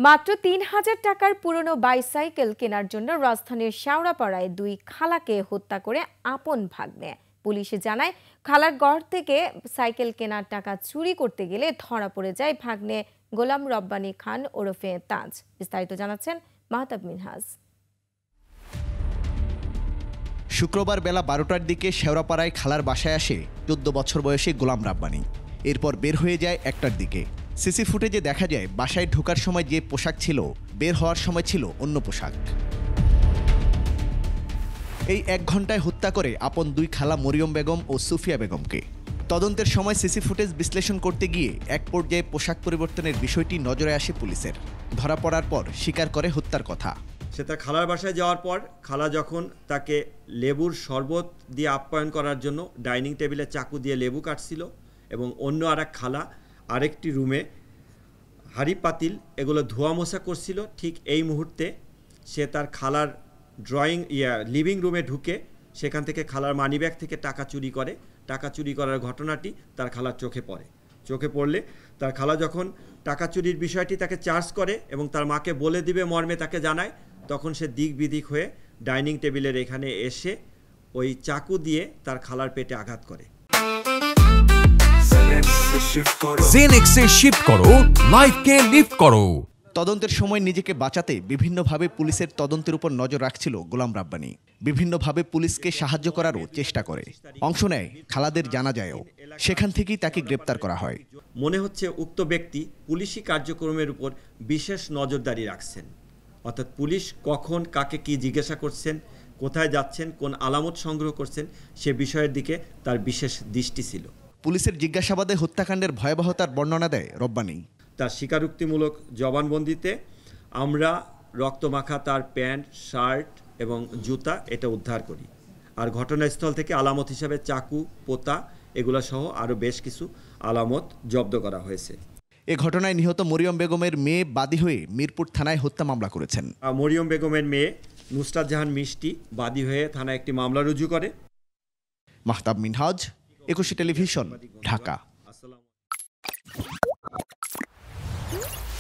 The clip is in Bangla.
মাত্র ৩,০০০ টাকার পুরনো বাইসাইকেল কেনার জন্য রাজধানীর শেওড়াপাড়ায় দুই খালাকে হত্যা করে আপন ভাগ্নে। পুলিশে জানায়, খালার ঘর থেকে সাইকেল কেনার টাকা চুরি করতে গেলে ধরা পড়ে যায় ভাগ্নে গোলাম রব্বানী খান ওরফে তাজ। বিস্তারিত জানাচ্ছেন মাহতাব মিনহাজ। শুক্রবার বেলা ১২টার দিকে শেওড়াপাড়ায় খালার বাসায় আসে ১৪ বছর বয়সী গোলাম রাব্বানী। এরপর বের হয়ে যায় ১টার দিকে। সিসি ফুটেজে দেখা যায় বাসায় ঢোকার সময় যে পোশাক ছিল, বের হওয়ার সময় ছিল অন্য পোশাক। এই ১ ঘন্টায় হত্যা করে আপন দুই খালা মরিয়ম বেগম ও সুফিয়া বেগমকে। তদন্তের সময় সিসি ফুটেজ বিশ্লেষণ করতে গিয়ে এক পর্যায়ে পোশাক পরিবর্তনের বিষয়টি নজরে আসে পুলিশের। ধরা পড়ার পর স্বীকার করে হত্যার কথা। সে তার খালার বাসায় যাওয়ার পর খালা যখন তাকে লেবুর শরবত দিয়ে আপ্যায়ন করার জন্য ডাইনিং টেবিলে চাকু দিয়ে লেবু কাটছিল এবং অন্য আরেক খালা আরেকটি রুমে হাঁড়ি পাতিল এগুলো ধোয়া মোছা করছিল, ঠিক এই মুহূর্তে সে তার খালার লিভিং রুমে ঢুকে সেখান থেকে খালার মানিব্যাগ থেকে টাকা চুরি করে। টাকা চুরি করার ঘটনাটি তার খালার চোখে পড়ে। চোখে পড়লে তার খালা যখন টাকা চুরির বিষয়টি তাকে চার্জ করে এবং তার মাকে বলে দিবে মর্মে তাকে জানায়, তখন সে দিক বিদিক হয়ে ডাইনিং টেবিলের এখানে এসে ওই চাকু দিয়ে তার খালার পেটে আঘাত করে। জেনেক্সে শিফট করো, লাইফকে লিফট করো। তদন্তের সময় নিজেকে বাঁচাতে বিভিন্নভাবে পুলিশের তদন্তের উপর নজর রাখছিল গোলাম রাব্বানী। বিভিন্নভাবে পুলিশকে সাহায্য করারও চেষ্টা করে। অংশ নেয় খালাদের জানাজায়ও। সেখান থেকেই তাকে গ্রেপ্তার করা হয়। মনে হচ্ছে উক্ত ব্যক্তি পুলিশি কার্যক্রমের উপর বিশেষ নজরদারি রাখছেন, অর্থাৎ পুলিশ কখন কাকে কি জিজ্ঞাসা করছেন, কোথায় যাচ্ছেন, কোন আলামত সংগ্রহ করছেন, সে বিষয়ের দিকে তার বিশেষ দৃষ্টি ছিল। পুলিশের জিজ্ঞাসাবাদে হত্যাকাণ্ডের ভয়াবহতার বর্ণনা দেয় রব্বানী। তার স্বীকারোক্তিমূলক জবানবন্দিতে আমরা রক্তমাখা তার প্যান্ট, শার্ট এবং জুতা এটা উদ্ধার করি। আর ঘটনাস্থল থেকে আলামত হিসাবে চাকু, পোতা এগুলো সহ আরও বেশ কিছু আলামত জব্দ করা হয়েছে। এ ঘটনায় নিহত মরিয়ম বেগমের মেয়ে বাদী হয়ে মিরপুর থানায় হত্যা মামলা করেছেন। মরিয়ম বেগমের মেয়ে নুসরাত জাহান মিষ্টি বাদী হয়ে থানায় একটি মামলা রুজু করে। মাহতাব মিনহাজ, ২১ টেলিভিশন, ঢাকা।